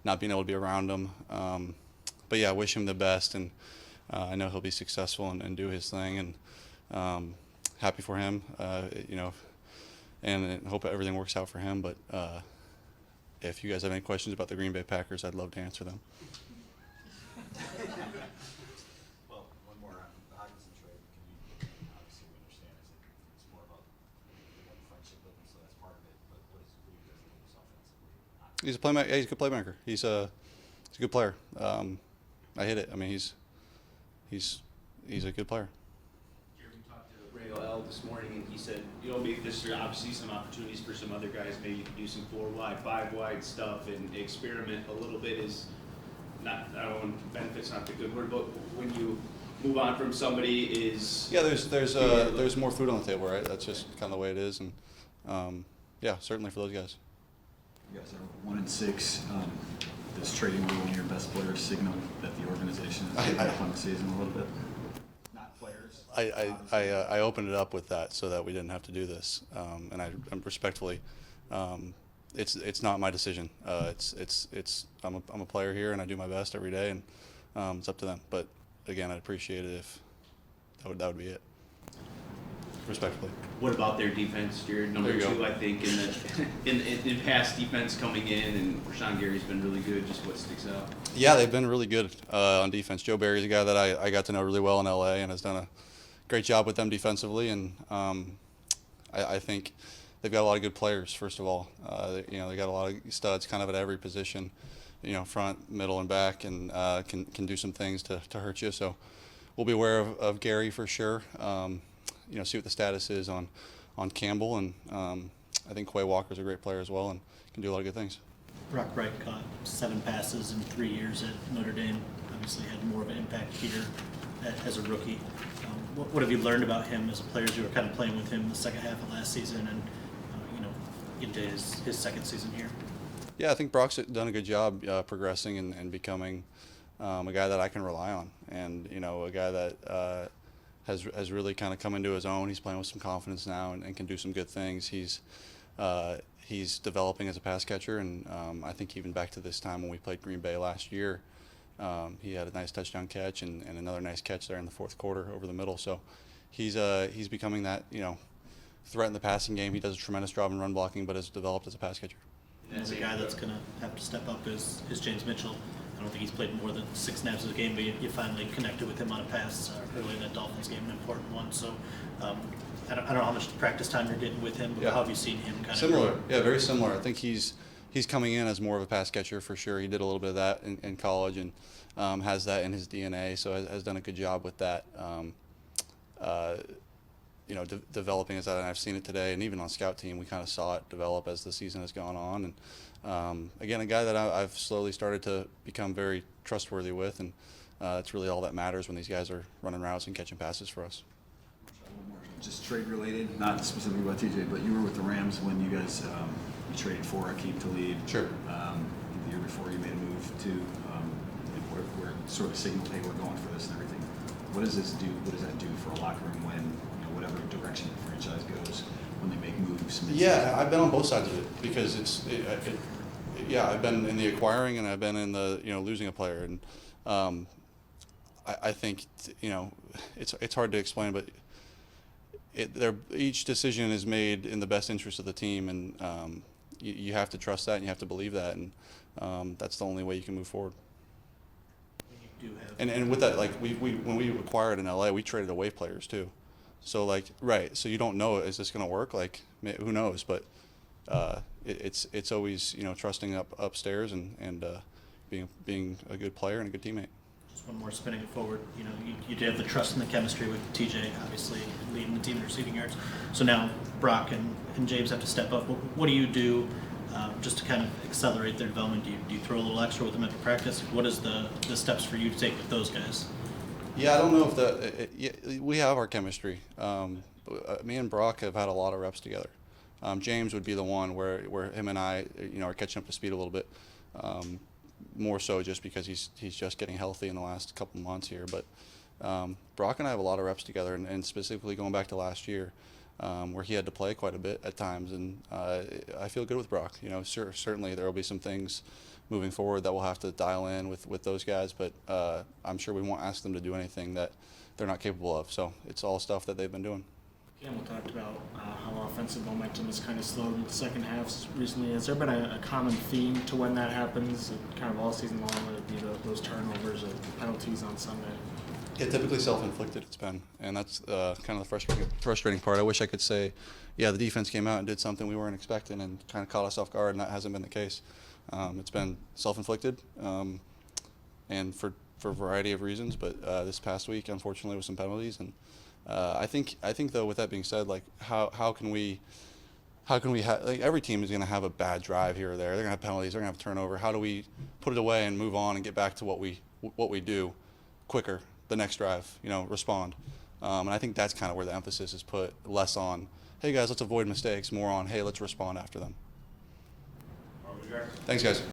not being able to be around him. But yeah, I wish him the best, and I know he'll be successful and do his thing, and happy for him, and hope everything works out for him. But if you guys have any questions about the Green Bay Packers, I'd love to answer them. Well, one more on the Hockenson trade. Can you, obviously we understand it's more about you have a friendship with him, so that's part of it. But what do you guys think of this offensively? He's a playmaker. Yeah, he's a good playmaker. He's a good player. I hit it. I mean, he's a good player. We talked to Ray L this morning, and he said, maybe there's obviously some opportunities for some other guys. Maybe you can do some 4-wide, 5-wide stuff and experiment a little bit. Is not, I don't want benefits, not the good word, but when you move on from somebody, There's more food on the table, right? That's just kind of the way it is, and yeah, certainly for those guys. You guys are 1-6. Does trading one of your best players signal that the organization is giving up on the season a little bit? Not players. I opened it up with that so that we didn't have to do this, and I'm respectfully, it's not my decision. I'm a player here, and I do my best every day, and it's up to them. But again, I'd appreciate it if that would be it. Respectfully. What about their defense? You're number 2, I think, in pass defense coming in, and Rashawn Gary's been really good. Just what sticks out? Yeah, they've been really good on defense. Joe Barry's a guy that I got to know really well in LA and has done a great job with them defensively, and I think they've got a lot of good players. First of all, they got a lot of studs kind of at every position, front, middle, and back, and can do some things to hurt you. So we'll be aware of Gary for sure. See what the status is on Campbell, and I think Quay Walker's a great player as well and can do a lot of good things. Brock Wright caught 7 passes in 3 years at Notre Dame. Obviously had more of an impact here as a rookie. What have you learned about him as a player as you were kind of playing with him the second half of last season and into his second season here? Yeah, I think Brock's done a good job progressing and becoming a guy that I can rely on, and a guy that has really kind of come into his own. He's playing with some confidence now and can do some good things. He's developing as a pass catcher, and I think even back to this time when we played Green Bay last year, he had a nice touchdown catch and another nice catch there in the fourth quarter over the middle. So he's becoming that threat in the passing game. He does a tremendous job in run blocking, but has developed as a pass catcher. And the guy that's going to have to step up is James Mitchell. I don't think he's played more than 6 snaps of the game, but you finally connected with him on a pass early in that Dolphins game, an important one. So I don't know how much practice time you're getting with him, but how have you seen him kind similar? Yeah, very similar. I think he's coming in as more of a pass catcher for sure. He did a little bit of that in college and has that in his DNA, so has done a good job with that. Developing as that, and I've seen it today, and even on scout team, we kind of saw it develop as the season has gone on. And again, a guy that I've slowly started to become very trustworthy with, and that's really all that matters when these guys are running routes and catching passes for us. Just trade related, not specifically about TJ, but you were with the Rams when you guys you traded for Akeem Talib. Sure. The year before you made a move to where sort of signaled, hey, we're going for this and everything. What does this do? What does that do for a locker room when whatever direction the franchise goes when they make moves? Yeah, I've been on both sides of it because I've been in the acquiring and I've been in the losing a player, and I think it's hard to explain, but each decision is made in the best interest of the team, and you have to trust that and you have to believe that, and that's the only way you can move forward. And with that, like when we acquired in LA, we traded away players too. So so you don't know, is this going to work? Who knows? But it's always trusting upstairs and being a good player and a good teammate. Just one more spinning it forward. You did have the trust and the chemistry with TJ, obviously leading the team in receiving yards. So now Brock and James have to step up. What do you do just to kind of accelerate their development? Do you throw a little extra with them after practice? What is the steps for you to take with those guys? Yeah, I don't know if we have our chemistry. Me and Brock have had a lot of reps together. James would be the one where him and I are catching up to speed a little bit. More so just because he's just getting healthy in the last couple months here. But Brock and I have a lot of reps together, and specifically going back to last year, where he had to play quite a bit at times, and I feel good with Brock. Certainly there will be some things moving forward that we'll have to dial in with those guys. But I'm sure we won't ask them to do anything that they're not capable of. So it's all stuff that they've been doing. Campbell talked about how offensive momentum has kind of slowed in the second halves recently. Has there been a common theme to when that happens, kind of all season long, whether it be those turnovers or penalties on Sunday? Yeah, typically self-inflicted it's been, and that's kind of the frustrating part. I wish I could say, yeah, the defense came out and did something we weren't expecting and kind of caught us off guard, and that hasn't been the case. It's been self-inflicted, and for a variety of reasons, but this past week, unfortunately, with some penalties. And I think though, with that being said, like how can we have, like, every team is going to have a bad drive here or there. They're going to have penalties. They're going to have turnover. How do we put it away and move on and get back to what we do quicker the next drive? Respond. And I think that's kind of where the emphasis is put, less on, hey guys, let's avoid mistakes, more on, hey, let's respond after them. Thanks, guys.